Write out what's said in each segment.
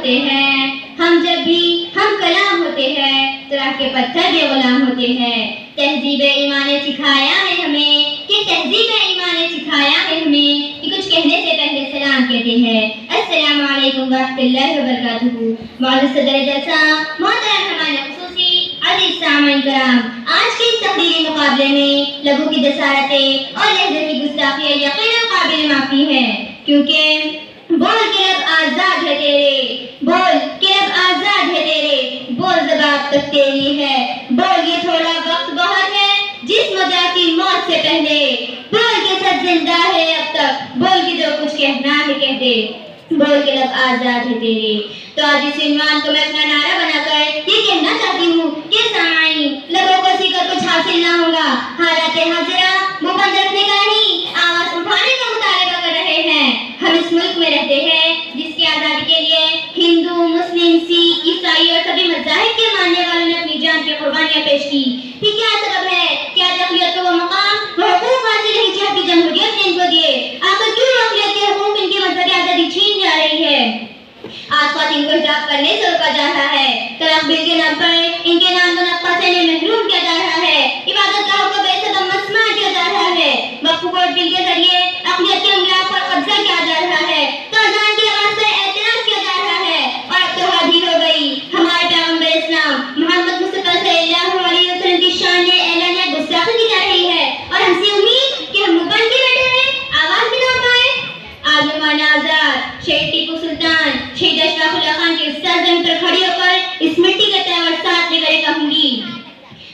ہوتے ہیں، ہم جب بھی ہم کلام ہوتے ہیں تو راہ کے پتھر کے غلام ہوتے ہیں۔ تہذیب ایمان نے سکھایا ہے ہمیں کہ تہذیب ایمان نے سکھایا ہے ہمیں کہ کچھ کہنے سے پہلے سلام کہتے ہیں۔ السلام علیکم ورحمۃ اللہ وبرکاتہ۔ معزز صدر جلسہ، محترم مہمان خصوصی، عزیز سامعین کرام، آج کے اس تقریری مقابلے میں لبوں کی جسارتیں اور لہجے کی گستاخیاں یقیناً قابل معافی ہیں، کیونکہ بول کے لب آزاد ہے تیرے، بول کے لب آزاد ہے تیرے، بول زبان تک تیری ہے، بول یہ تھوڑا وقت بہت ہے جس مجا کی موت سے پہلے، بول کے سب زندہ ہے اب تک، بول کے جو کچھ کہنا ہے کہہ دے، بول کے لب آزاد ہے تیرے۔ تو آج اس عنوان کو میں اپنا نعرہ بنا کر یہ کہنا چاہتی ہوں کہ سامعین، لبوں کو سی کر کچھ حاصل نہ ہوگا، حالات حاضرہ منہ بند رکھنے کا نہیں، آواز اٹھانے کا مطالبہ کر رہے ہیں۔ ہم اس ملک میں رہتے ہیں جس کی آزادی کے لیے ہندو، مسلم، سکھ، عیسائی اور سبھی مذاہب کے ماننے والوں نے اپنی جان کی قربانیاں پیش کی۔ پھر کیا سبب ہے کہ آج اقلیت کو وہ مقام، وہ حقوق حاصل نہیں جو اپنی جمہوریت نے ان کو دیے؟ آخر کیوں اقلیت کے حقوق ان کی مذہبی آزادی چھین جا رہی ہے؟ آج خواتین کو حجاب کرنے سے روکا جا رہا ہے، طلاق بل کے نام پر ان کے نام کو نفقہ سے محروم کیا جا رہا ہے، عبادت گاہوں کو بے سبب مسمار کیا جا رہا ہے، وقف بورڈ بل کے ذریعے اقلیت کے املاک پر قبضہ کیا جا رہا ہے، تو اذان کی آواز سے اعتراض کیا جا رہا ہے، اور اب تو حد ہی ہو گئی۔ ہمارے پیغمبر اسلام محمد مصطفیٰ صلی اللہ علیہ وسلم کی شان میں اعلانیہ گستاخی کی جا رہی ہے، اور ہم سے امید کہ ہم منہ بند کے بیٹھے رہیں، آواز بھی نہ اٹھائیں۔ آج مولانا آزاد، شہید ٹیپو سلطان، شہید اشفاق اللہ خان کی سرزمین پر کھڑی ہو کر اس مٹی کے تیور ساتھ لے کر کہوں گی،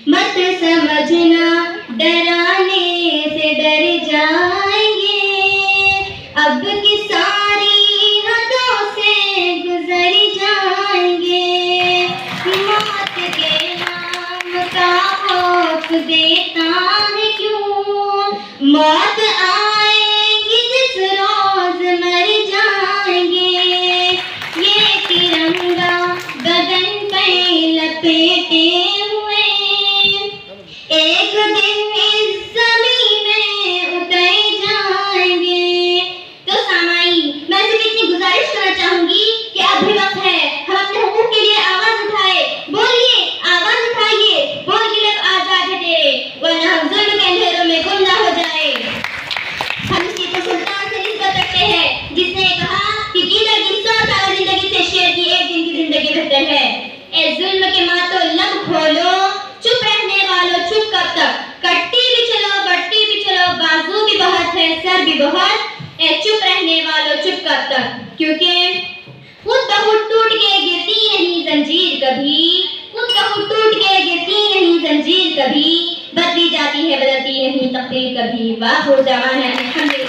مت سمجھنا ڈرانے سے ڈر جائیں گے، اب کی ساری حدوں سے گزر جائیں گے، موت کے نام کا خوف دیتا ہے کیوں، موت آئے گی جس روز مر جائیں گے، یہ ترنگا بدن پہ لپیٹے ہوئے ایک دن اس زمین میں اتر جائیں گے۔ تو سامعین، میں صرف اتنی گزارش کرنا چاہوں گی کہ اب بھی وقت ہے ہم اپنے حقوق کے لیے آواز اٹھائے، بولیے، آواز اٹھائیے، بول کے لب آزاد ہے تیرے، ورنہ ہم ظلم کے اندھیروں میں گم نہ ہو جائے۔ ہم اس ٹیپو سلطان سے نسبت رکھتے ہیں جس نے کہا کہ گیدڑ کی 100 سالہ زندگی سے شیر کی ایک دن کی زندگی بہتر ہے۔ اے ظلم کے ماتوں لب کھولو، چپ رہنے والوں چپ کب تک، کٹتی بھی چلو بڑھتی بھی چلو، بازو بھی بہت ہے سر بھی بہت، اے چپ رہنے والوں چپ کب تک، کیونکہ خود بخود ٹوٹ کے گرتی نہیں زنجیر کبھی، خود بخود ٹوٹ کے گرتی نہیں زنجیر کبھی، بدلی جاتی ہے بدلتی نہیں تقدیر کبھی۔ واہ ہو جوان ہے الحمدللہ۔